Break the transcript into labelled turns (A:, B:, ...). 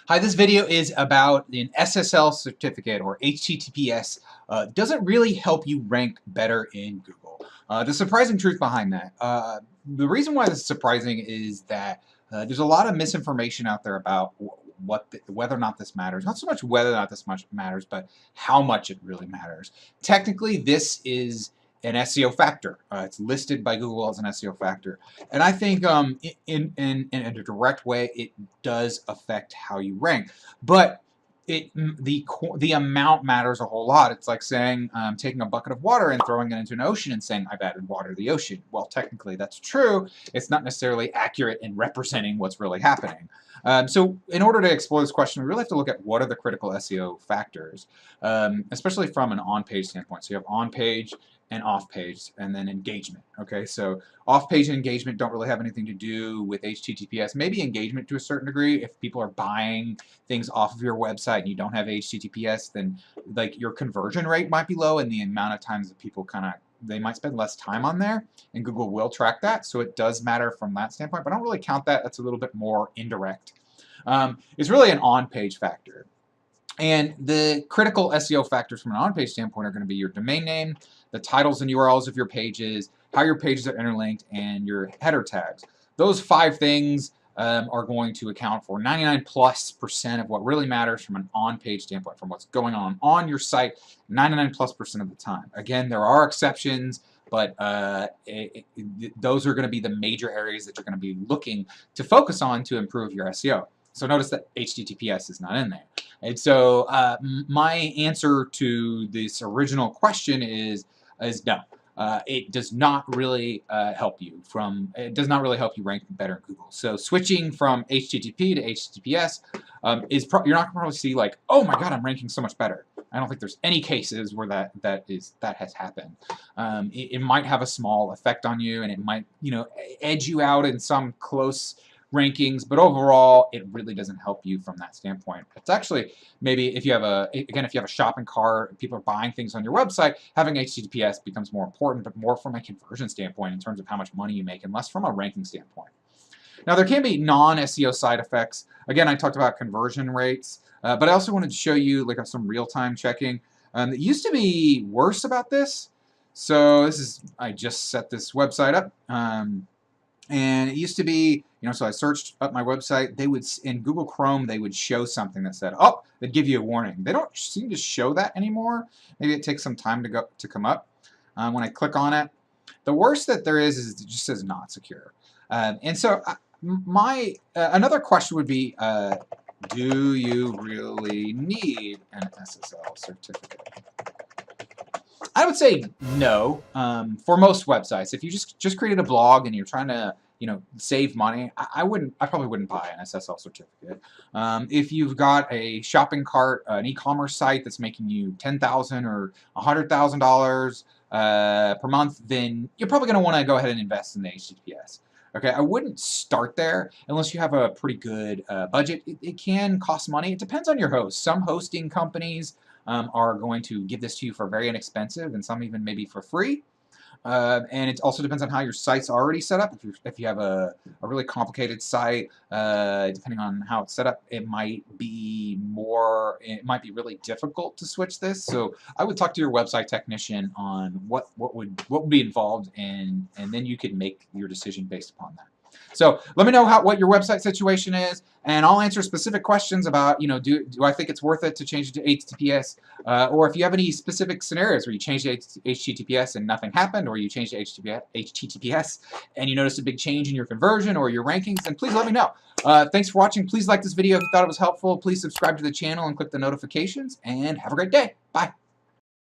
A: Hi, this video is about an SSL certificate or HTTPS. Doesn't really help you rank better in Google. The surprising truth behind that. The reason why this is surprising is that there's a lot of misinformation out there about whether or not this matters. Not so much whether or not this much matters, but how much it really matters. Technically, this is an SEO factor. It's listed by Google as an SEO factor. And I think in a direct way, it does affect how you rank. But the amount matters a whole lot. It's like saying taking a bucket of water and throwing it into an ocean and saying, I've added water to the ocean. Well, technically that's true. It's not necessarily accurate in representing what's really happening. So in order to explore this question, we really have to look at what are the critical SEO factors, especially from an on-page standpoint. So you have on-page and off-page, and then engagement. Okay, so off-page and engagement don't really have anything to do with HTTPS. Maybe engagement to a certain degree. If people are buying things off of your website and you don't have HTTPS, then like your conversion rate might be low, and the amount of times that people they might spend less time on there, and Google will track that. So it does matter from that standpoint, but I don't really count that. That's a little bit more indirect. It's really an on-page factor. And the critical SEO factors from an on-page standpoint are going to be your domain name, the titles and URLs of your pages, how your pages are interlinked, and your header tags. Those 5 things are going to account for 99+% of what really matters from an on-page standpoint, from what's going on your site, 99+% of the time. Again, there are exceptions, but those are going to be the major areas that you're going to be looking to focus on to improve your SEO. So notice that HTTPS is not in there. And so my answer to this original question is no. It does not really help you rank better in Google. So switching from HTTP to HTTPS you're not going to probably see like, oh my God, I'm ranking so much better. I don't think there's any cases where that has happened. It might have a small effect on you, and it might edge you out in some close rankings, but overall it really doesn't help you from that standpoint. It's actually maybe if you have a shopping cart, people are buying things on your website, having HTTPS becomes more important, but more from a conversion standpoint in terms of how much money you make, and less from a ranking standpoint. Now there can be non-SEO side effects. Again, I talked about conversion rates, but I also wanted to show you like some real-time checking. It used to be worse about this. So I just set this website up. And it used to be, so I searched up my website, in Google Chrome, they would show something that said, oh, they'd give you a warning. They don't seem to show that anymore. Maybe it takes some time to come up. When I click on it, the worst that there is it just says not secure. And so another question would be, do you really need an SSL certificate? I would say no for most websites. If you just created a blog and you're trying to save money, I probably wouldn't buy an SSL certificate. If you've got a shopping cart, an e-commerce site that's making you $10,000 or $100,000 per month, then you're probably going to want to go ahead and invest in the HTTPS. Okay, I wouldn't start there unless you have a pretty good budget. It can cost money. It depends on your host. Some hosting companies are going to give this to you for very inexpensive, and some even maybe for free. And it also depends on how your site's already set up. If you have a really complicated site, depending on how it's set up, it might be really difficult to switch this. So I would talk to your website technician on what would be involved, and then you could make your decision based upon that. So let me know what your website situation is, and I'll answer specific questions about, do I think it's worth it to change it to HTTPS, or if you have any specific scenarios where you changed to HTTPS and nothing happened, or you changed to HTTPS and you noticed a big change in your conversion or your rankings, then please let me know. Thanks for watching. Please like this video if you thought it was helpful. Please subscribe to the channel and click the notifications, and have a great day. Bye.